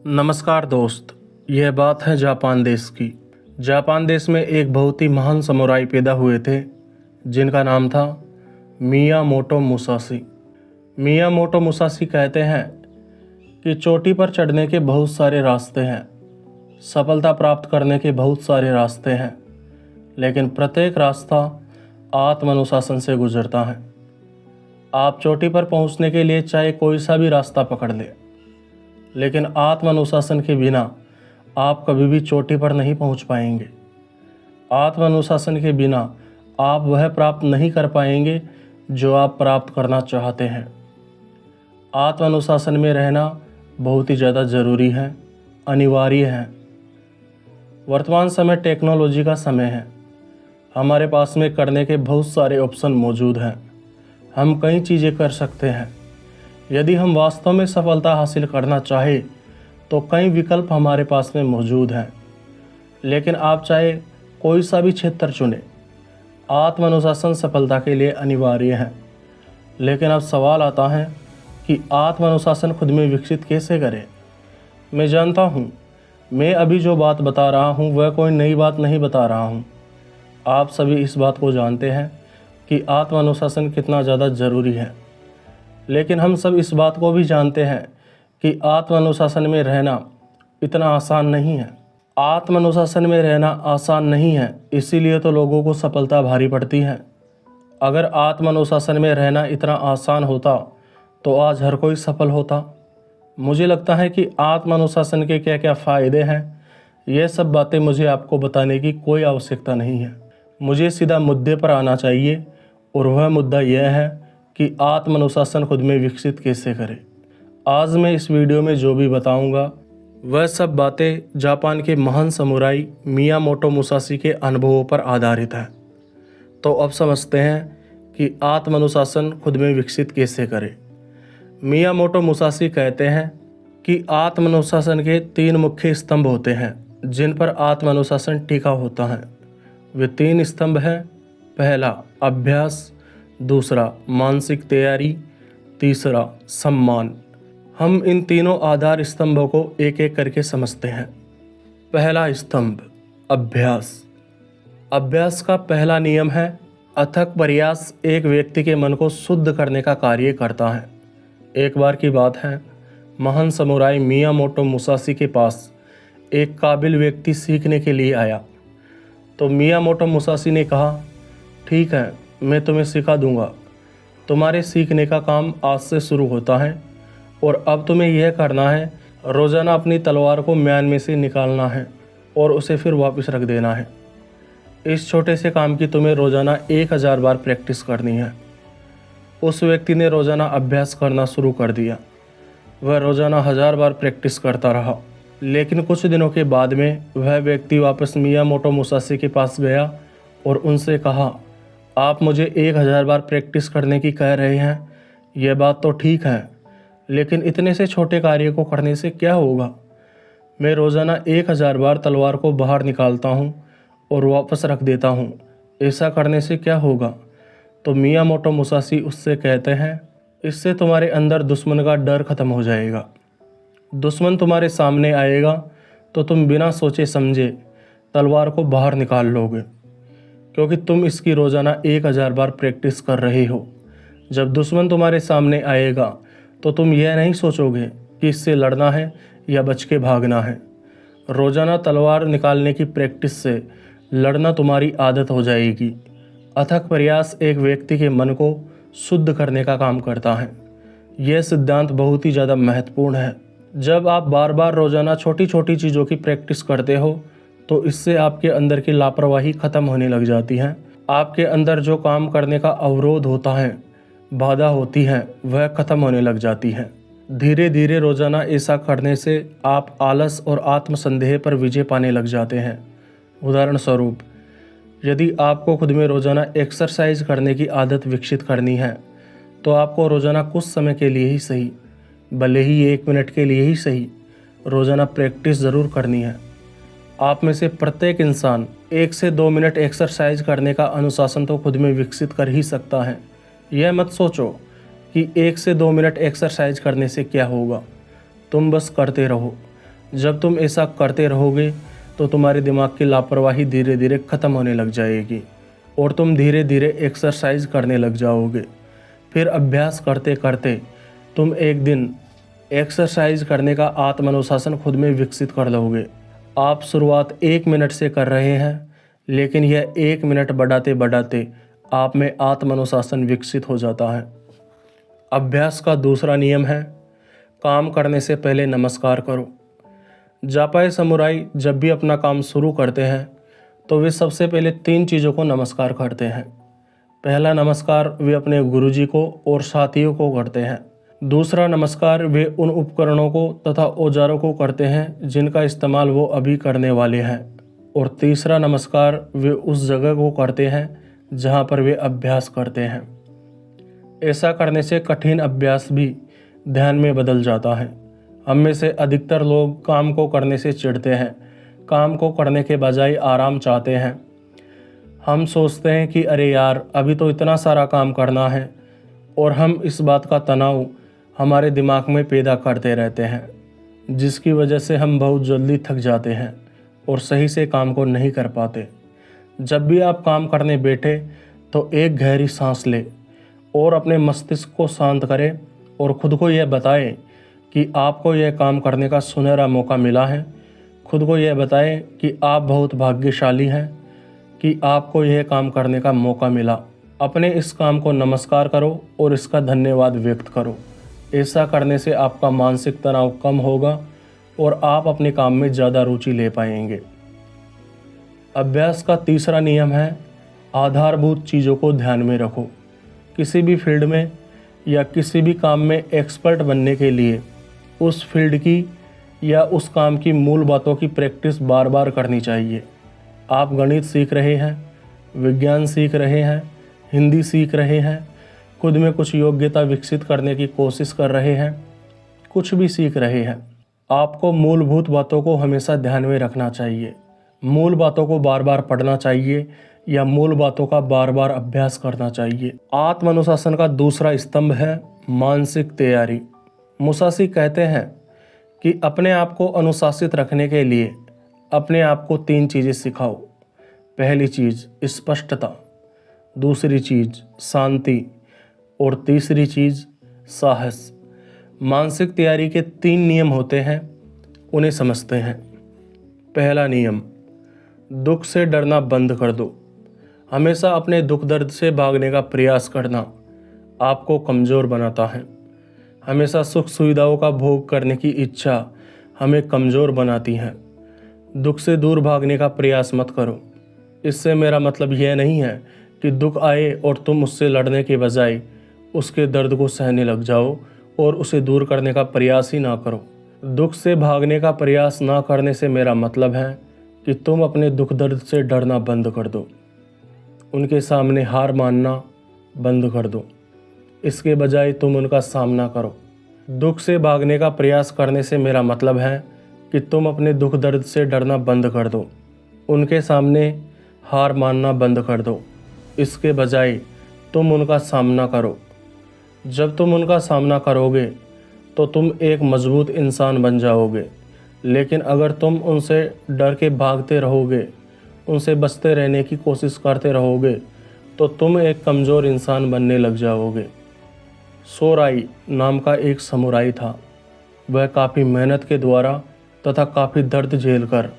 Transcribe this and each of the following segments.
नमस्कार दोस्त, यह बात है जापान देश की। जापान देश में एक बहुत ही महान समुराई पैदा हुए थे जिनका नाम था मियामोटो मुसाशी। मियामोटो मुसाशी कहते हैं कि चोटी पर चढ़ने के बहुत सारे रास्ते हैं, सफलता प्राप्त करने के बहुत सारे रास्ते हैं, लेकिन प्रत्येक रास्ता आत्म अनुशासन से गुजरता है। आप चोटी पर पहुंचने के लिए चाहे कोई सा भी रास्ता पकड़ ले, लेकिन आत्म अनुशासन के बिना आप कभी भी चोटी पर नहीं पहुंच पाएंगे। आत्म अनुशासन के बिना आप वह प्राप्त नहीं कर पाएंगे जो आप प्राप्त करना चाहते हैं। आत्म अनुशासन में रहना बहुत ही ज़्यादा ज़रूरी है, अनिवार्य है। वर्तमान समय टेक्नोलॉजी का समय है। हमारे पास में करने के बहुत सारे ऑप्शन मौजूद हैं। हम कई चीज़ें कर सकते हैं। यदि हम वास्तव में सफलता हासिल करना चाहें तो कई विकल्प हमारे पास में मौजूद हैं, लेकिन आप चाहे कोई सा भी क्षेत्र चुनें, आत्म अनुशासन सफलता के लिए अनिवार्य है। लेकिन अब सवाल आता है कि आत्म अनुशासन खुद में विकसित कैसे करें। मैं जानता हूँ, मैं अभी जो बात बता रहा हूँ वह कोई नई बात नहीं बता रहा हूँ। आप सभी इस बात को जानते हैं कि आत्म अनुशासन कितना ज़्यादा ज़रूरी है, लेकिन हम सब इस बात को भी जानते हैं कि आत्म अनुशासन में रहना इतना आसान नहीं है। आत्म अनुशासन में रहना आसान नहीं है, इसीलिए तो लोगों को सफलता भारी पड़ती है। अगर आत्म अनुशासन में रहना इतना आसान होता तो आज हर कोई सफल होता। मुझे लगता है कि आत्म अनुशासन के क्या क्या फ़ायदे हैं, ये सब बातें मुझे आपको बताने की कोई आवश्यकता नहीं है। मुझे सीधा मुद्दे पर आना चाहिए, और वह मुद्दा यह है कि आत्म अनुशासन खुद में विकसित कैसे करें। आज मैं इस वीडियो में जो भी बताऊंगा वह सब बातें जापान के महान समुराई मियामोटो मुसाशी के अनुभवों पर आधारित है। तो अब समझते हैं कि आत्म अनुशासन खुद में विकसित कैसे करें। मियामोटो मुसाशी कहते हैं कि आत्म अनुशासन के 3 मुख्य स्तंभ होते हैं जिन पर आत्म अनुशासन टिका होता है। वे 3 स्तंभ हैं। पहला अभ्यास, दूसरा मानसिक तैयारी, तीसरा सम्मान। हम इन तीनों आधार स्तंभों को एक एक करके समझते हैं। पहला स्तंभ अभ्यास। अभ्यास का पहला नियम है अथक प्रयास एक व्यक्ति के मन को शुद्ध करने का कार्य करता है। एक बार की बात है, महान समुराई मियामोटो मुसाशी के पास एक काबिल व्यक्ति सीखने के लिए आया। तो मियामोटो मुसाशी ने कहा, ठीक है, मैं तुम्हें सिखा दूंगा। तुम्हारे सीखने का काम आज से शुरू होता है, और अब तुम्हें यह करना है, रोज़ाना अपनी तलवार को म्यान में से निकालना है और उसे फिर वापस रख देना है। इस छोटे से काम की तुम्हें रोज़ाना 1000 बार प्रैक्टिस करनी है। उस व्यक्ति ने रोज़ाना अभ्यास करना शुरू कर दिया। वह रोज़ाना 1000 बार प्रैक्टिस करता रहा, लेकिन कुछ दिनों के बाद में वह व्यक्ति वापस मियामोटो मुसाशी के पास गया और उनसे कहा, आप मुझे 1000 बार प्रैक्टिस करने की कह रहे हैं, यह बात तो ठीक है, लेकिन इतने से छोटे कार्य को करने से क्या होगा। मैं रोज़ाना 1000 बार तलवार को बाहर निकालता हूँ और वापस रख देता हूँ, ऐसा करने से क्या होगा। तो मियामोटो मुसाशी उससे कहते हैं, इससे तुम्हारे अंदर दुश्मन का डर खत्म हो जाएगा। दुश्मन तुम्हारे सामने आएगा तो तुम बिना सोचे समझे तलवार को बाहर निकाल लोगे, क्योंकि तुम इसकी रोज़ाना 1000 बार प्रैक्टिस कर रहे हो। जब दुश्मन तुम्हारे सामने आएगा तो तुम यह नहीं सोचोगे कि इससे लड़ना है या बच के भागना है। रोज़ाना तलवार निकालने की प्रैक्टिस से लड़ना तुम्हारी आदत हो जाएगी। अथक प्रयास एक व्यक्ति के मन को शुद्ध करने का काम करता है। यह सिद्धांत बहुत ही ज़्यादा महत्वपूर्ण है। जब आप बार बार रोज़ाना छोटी छोटी चीज़ों की प्रैक्टिस करते हो तो इससे आपके अंदर की लापरवाही खत्म होने लग जाती है। आपके अंदर जो काम करने का अवरोध होता है, बाधा होती है, वह खत्म होने लग जाती है। धीरे धीरे रोज़ाना ऐसा करने से आप आलस और आत्मसंदेह पर विजय पाने लग जाते हैं। उदाहरण स्वरूप, यदि आपको खुद में रोज़ाना एक्सरसाइज करने की आदत विकसित करनी है तो आपको रोज़ाना कुछ समय के लिए ही सही, भले ही 1 मिनट के लिए ही सही, रोज़ाना प्रैक्टिस ज़रूर करनी है। आप में से प्रत्येक इंसान 1 से 2 मिनट एक्सरसाइज करने का अनुशासन तो खुद में विकसित कर ही सकता है। यह मत सोचो कि 1 से 2 मिनट एक्सरसाइज करने से क्या होगा, तुम बस करते रहो। जब तुम ऐसा करते रहोगे तो तुम्हारे दिमाग की लापरवाही धीरे धीरे ख़त्म होने लग जाएगी और तुम धीरे धीरे एक्सरसाइज करने लग जाओगे। फिर अभ्यास करते करते तुम एक दिन एक्सरसाइज करने का आत्मानुशासन खुद में विकसित कर लोगे। आप शुरुआत 1 मिनट से कर रहे हैं, लेकिन यह 1 मिनट बढ़ाते बढ़ाते आप में आत्मानुशासन विकसित हो जाता है। अभ्यास का दूसरा नियम है, काम करने से पहले नमस्कार करो। जापानी समुराई जब भी अपना काम शुरू करते हैं तो वे सबसे पहले 3 चीज़ों को नमस्कार करते हैं। पहला नमस्कार वे अपने गुरुजी को और साथियों को करते हैं। दूसरा नमस्कार वे उन उपकरणों को तथा औजारों को करते हैं जिनका इस्तेमाल वो अभी करने वाले हैं। और तीसरा नमस्कार वे उस जगह को करते हैं जहाँ पर वे अभ्यास करते हैं। ऐसा करने से कठिन अभ्यास भी ध्यान में बदल जाता है। हम में से अधिकतर लोग काम को करने से चिढ़ते हैं, काम को करने के बजाय आराम चाहते हैं। हम सोचते हैं कि अरे यार, अभी तो इतना सारा काम करना है, और हम इस बात का तनाव हमारे दिमाग में पैदा करते रहते हैं, जिसकी वजह से हम बहुत जल्दी थक जाते हैं और सही से काम को नहीं कर पाते। जब भी आप काम करने बैठे तो एक गहरी सांस लें और अपने मस्तिष्क को शांत करें और खुद को यह बताएं कि आपको यह काम करने का सुनहरा मौका मिला है। खुद को यह बताएं कि आप बहुत भाग्यशाली हैं कि आपको यह काम करने का मौका मिला। अपने इस काम को नमस्कार करो और इसका धन्यवाद व्यक्त करो। ऐसा करने से आपका मानसिक तनाव कम होगा और आप अपने काम में ज़्यादा रुचि ले पाएंगे। अभ्यास का तीसरा नियम है, आधारभूत चीज़ों को ध्यान में रखो। किसी भी फील्ड में या किसी भी काम में एक्सपर्ट बनने के लिए उस फील्ड की या उस काम की मूल बातों की प्रैक्टिस बार बार करनी चाहिए। आप गणित सीख रहे हैं, विज्ञान सीख रहे हैं, हिंदी सीख रहे हैं, खुद में कुछ योग्यता विकसित करने की कोशिश कर रहे हैं, कुछ भी सीख रहे हैं, आपको मूलभूत बातों को हमेशा ध्यान में रखना चाहिए। मूल बातों को बार बार पढ़ना चाहिए या मूल बातों का बार बार अभ्यास करना चाहिए। आत्मानुशासन का दूसरा स्तंभ है मानसिक तैयारी। मुसाशी कहते हैं कि अपने आप को अनुशासित रखने के लिए अपने आप को 3 चीज़ें सिखाओ। पहली चीज़ स्पष्टता, दूसरी चीज़ शांति और तीसरी चीज़ साहस। मानसिक तैयारी के 3 नियम होते हैं, उन्हें समझते हैं। पहला नियम, दुख से डरना बंद कर दो। हमेशा अपने दुख दर्द से भागने का प्रयास करना आपको कमज़ोर बनाता है। हमेशा सुख सुविधाओं का भोग करने की इच्छा हमें कमज़ोर बनाती है। दुख से दूर भागने का प्रयास मत करो। इससे मेरा मतलब यह नहीं है कि दुख आए और तुम उससे लड़ने के बजाय उसके दर्द को सहने लग जाओ और उसे दूर करने का प्रयास ही ना करो। दुख से भागने का प्रयास ना करने से मेरा मतलब है कि तुम अपने दुख दर्द से डरना बंद कर दो, उनके सामने हार मानना बंद कर दो। इसके बजाय तुम उनका सामना करो। दुख से भागने का प्रयास करने से मेरा मतलब है कि तुम अपने दुख दर्द से डरना बंद कर दो, उनके सामने हार मानना बंद कर दो। इसके बजाय तुम उनका सामना करो। जब तुम उनका सामना करोगे तो तुम एक मजबूत इंसान बन जाओगे। लेकिन अगर तुम उनसे डर के भागते रहोगे, उनसे बचते रहने की कोशिश करते रहोगे, तो तुम एक कमज़ोर इंसान बनने लग जाओगे। सोराई नाम का एक समुराई था। वह काफ़ी मेहनत के द्वारा तथा काफ़ी दर्द झेलकर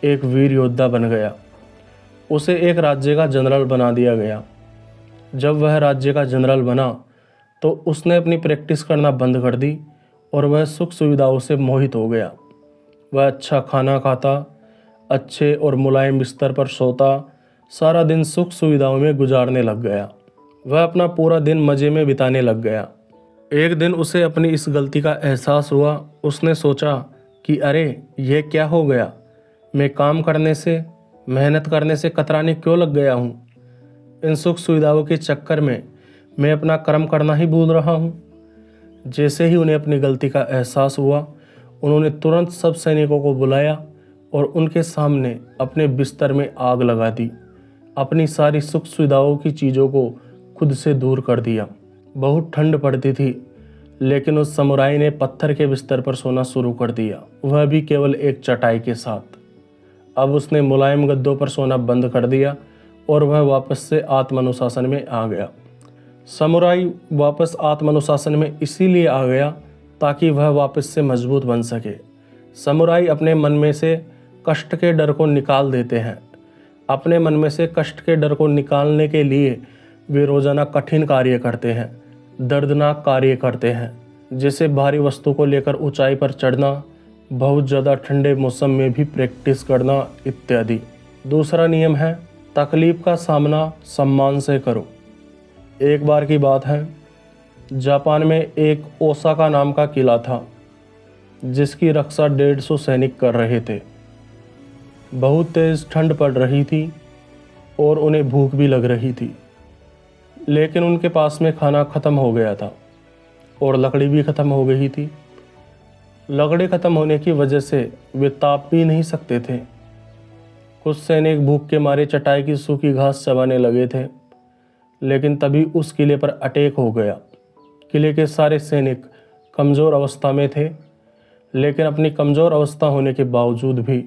एक वीर योद्धा बन गया। उसे एक राज्य का जनरल बना दिया गया। जब वह राज्य का जनरल बना तो उसने अपनी प्रैक्टिस करना बंद कर दी और वह सुख सुविधाओं से मोहित हो गया। वह अच्छा खाना खाता, अच्छे और मुलायम बिस्तर पर सोता, सारा दिन सुख सुविधाओं में गुजारने लग गया। वह अपना पूरा दिन मज़े में बिताने लग गया। एक दिन उसे अपनी इस गलती का एहसास हुआ। उसने सोचा कि अरे यह क्या हो गया, मैं काम करने से, मेहनत करने से कतराने क्यों लग गया हूँ। इन सुख सुविधाओं के चक्कर में मैं अपना कर्म करना ही भूल रहा हूँ। जैसे ही उन्हें अपनी गलती का एहसास हुआ, उन्होंने तुरंत सब सैनिकों को बुलाया और उनके सामने अपने बिस्तर में आग लगा दी। अपनी सारी सुख सुविधाओं की चीज़ों को खुद से दूर कर दिया। बहुत ठंड पड़ती थी, लेकिन उस समुराई ने पत्थर के बिस्तर पर सोना शुरू कर दिया, वह भी केवल एक चटाई के साथ। अब उसने मुलायम गद्दों पर सोना बंद कर दिया और वह वापस से आत्मानुशासन में आ गया। समुराई वापस आत्मानुशासन में इसीलिए आ गया ताकि वह वापस से मजबूत बन सके। समुराई अपने मन में से कष्ट के डर को निकाल देते हैं। अपने मन में से कष्ट के डर को निकालने के लिए वे रोजाना कठिन कार्य करते हैं, दर्दनाक कार्य करते हैं, जैसे भारी वस्तु को लेकर ऊंचाई पर चढ़ना, बहुत ज़्यादा ठंडे मौसम में भी प्रैक्टिस करना इत्यादि। दूसरा नियम है तकलीफ का सामना सम्मान से करो। एक बार की बात है, जापान में एक ओसाका नाम का किला था जिसकी रक्षा 150 सैनिक कर रहे थे। बहुत तेज़ ठंड पड़ रही थी और उन्हें भूख भी लग रही थी, लेकिन उनके पास में खाना ख़त्म हो गया था और लकड़ी भी ख़त्म हो गई थी। लकड़ी ख़त्म होने की वजह से वे ताप भी नहीं सकते थे। कुछ सैनिक भूख के मारे चटाई की सूखी घास चबाने लगे थे, लेकिन तभी उस किले पर अटैक हो गया। किले के सारे सैनिक कमज़ोर अवस्था में थे, लेकिन अपनी कमज़ोर अवस्था होने के बावजूद भी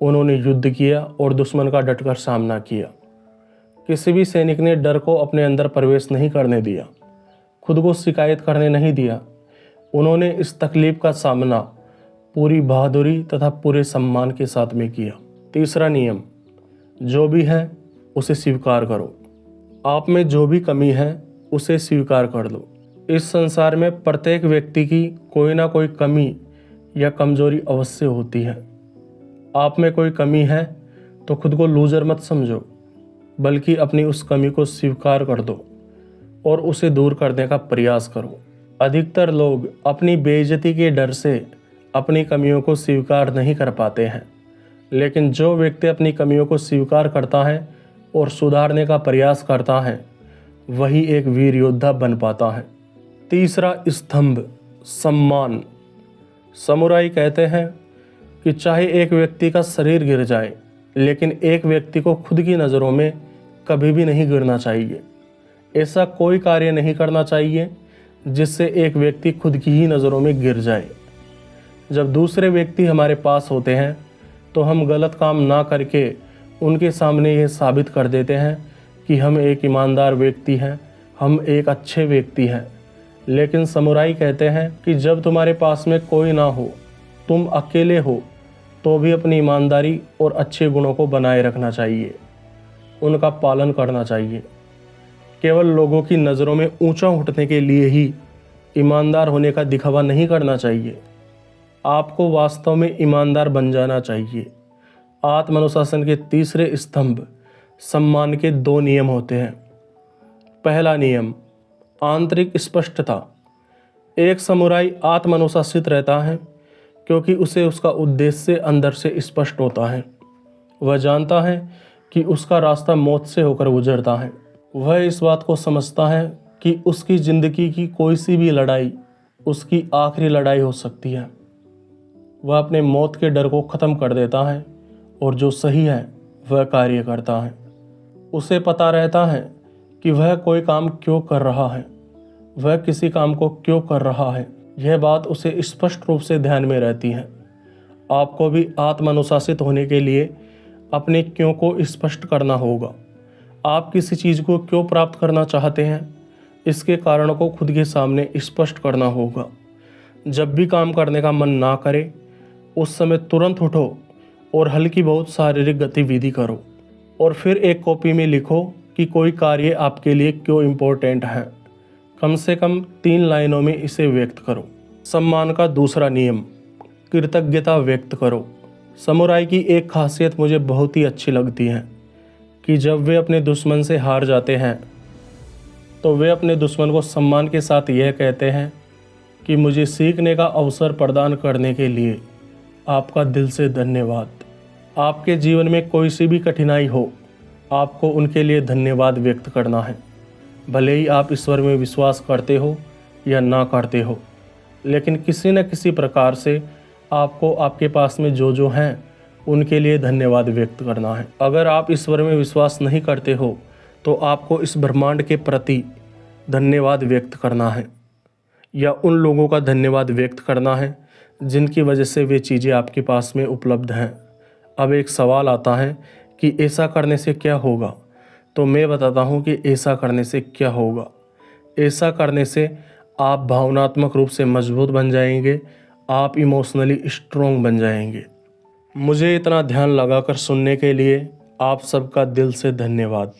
उन्होंने युद्ध किया और दुश्मन का डटकर सामना किया। किसी भी सैनिक ने डर को अपने अंदर प्रवेश नहीं करने दिया, खुद को शिकायत करने नहीं दिया। उन्होंने इस तकलीफ का सामना पूरी बहादुरी तथा पूरे सम्मान के साथ में किया। तीसरा नियम, जो भी है उसे स्वीकार करो। आप में जो भी कमी है उसे स्वीकार कर लो। इस संसार में प्रत्येक व्यक्ति की कोई ना कोई कमी या कमजोरी अवश्य होती है। आप में कोई कमी है तो खुद को लूजर मत समझो, बल्कि अपनी उस कमी को स्वीकार कर दो और उसे दूर करने का प्रयास करो। अधिकतर लोग अपनी बेइज्जती के डर से अपनी कमियों को स्वीकार नहीं कर पाते हैं, लेकिन जो व्यक्ति अपनी कमियों को स्वीकार करता है और सुधारने का प्रयास करता है, वही एक वीर योद्धा बन पाता है। तीसरा स्तंभ, सम्मान। समुराई कहते हैं कि चाहे एक व्यक्ति का शरीर गिर जाए, लेकिन एक व्यक्ति को खुद की नज़रों में कभी भी नहीं गिरना चाहिए। ऐसा कोई कार्य नहीं करना चाहिए जिससे एक व्यक्ति खुद की ही नज़रों में गिर जाए। जब दूसरे व्यक्ति हमारे पास होते हैं तो हम गलत काम ना करके उनके सामने ये साबित कर देते हैं कि हम एक ईमानदार व्यक्ति हैं, हम एक अच्छे व्यक्ति हैं। लेकिन समुराई कहते हैं कि जब तुम्हारे पास में कोई ना हो, तुम अकेले हो, तो भी अपनी ईमानदारी और अच्छे गुणों को बनाए रखना चाहिए, उनका पालन करना चाहिए। केवल लोगों की नज़रों में ऊंचा उठने के लिए ही ईमानदार होने का दिखावा नहीं करना चाहिए। आपको वास्तव में ईमानदार बन जाना चाहिए। आत्मानुशासन के तीसरे स्तंभ, सम्मान के 2 नियम होते हैं। पहला नियम, आंतरिक स्पष्टता। एक समुराई आत्मानुशासित रहता है क्योंकि उसे उसका उद्देश्य अंदर से स्पष्ट होता है। वह जानता है कि उसका रास्ता मौत से होकर गुजरता है। वह इस बात को समझता है कि उसकी ज़िंदगी की कोई सी भी लड़ाई उसकी आखिरी लड़ाई हो सकती है। वह अपने मौत के डर को ख़त्म कर देता है और जो सही है वह कार्य करता है। उसे पता रहता है कि वह कोई काम क्यों कर रहा है, वह किसी काम को क्यों कर रहा है। यह बात उसे स्पष्ट रूप से ध्यान में रहती है। आपको भी आत्मानुशासित होने के लिए अपने क्यों को स्पष्ट करना होगा। आप किसी चीज़ को क्यों प्राप्त करना चाहते हैं, इसके कारणों को खुद के सामने स्पष्ट करना होगा। जब भी काम करने का मन ना करे, उस समय तुरंत उठो और हल्की बहुत शारीरिक गतिविधि करो और फिर एक कॉपी में लिखो कि कोई कार्य आपके लिए क्यों इम्पोर्टेंट है। कम से कम 3 लाइनों में इसे व्यक्त करो। सम्मान का दूसरा नियम, कृतज्ञता व्यक्त करो। समुराई की एक खासियत मुझे बहुत ही अच्छी लगती है कि जब वे अपने दुश्मन से हार जाते हैं तो वे अपने दुश्मन को सम्मान के साथ यह कहते हैं कि मुझे सीखने का अवसर प्रदान करने के लिए आपका दिल से धन्यवाद। आपके जीवन में कोई सी भी कठिनाई हो, आपको उनके लिए धन्यवाद व्यक्त करना है। भले ही आप ईश्वर में विश्वास करते हो या ना करते हो, लेकिन किसी न किसी प्रकार से आपको आपके पास में जो हैं उनके लिए धन्यवाद व्यक्त करना है। अगर आप ईश्वर में विश्वास नहीं करते हो तो आपको इस ब्रह्मांड के प्रति धन्यवाद व्यक्त करना है। या उन लोगों का धन्यवाद व्यक्त करना है जिनकी वजह से वे चीज़ें आपके पास में उपलब्ध हैं। अब एक सवाल आता है कि ऐसा करने से क्या होगा, तो मैं बताता हूँ कि ऐसा करने से क्या होगा। ऐसा करने से आप भावनात्मक रूप से मजबूत बन जाएंगे, आप इमोशनली स्ट्रोंग बन जाएंगे। मुझे इतना ध्यान लगाकर सुनने के लिए आप सबका दिल से धन्यवाद।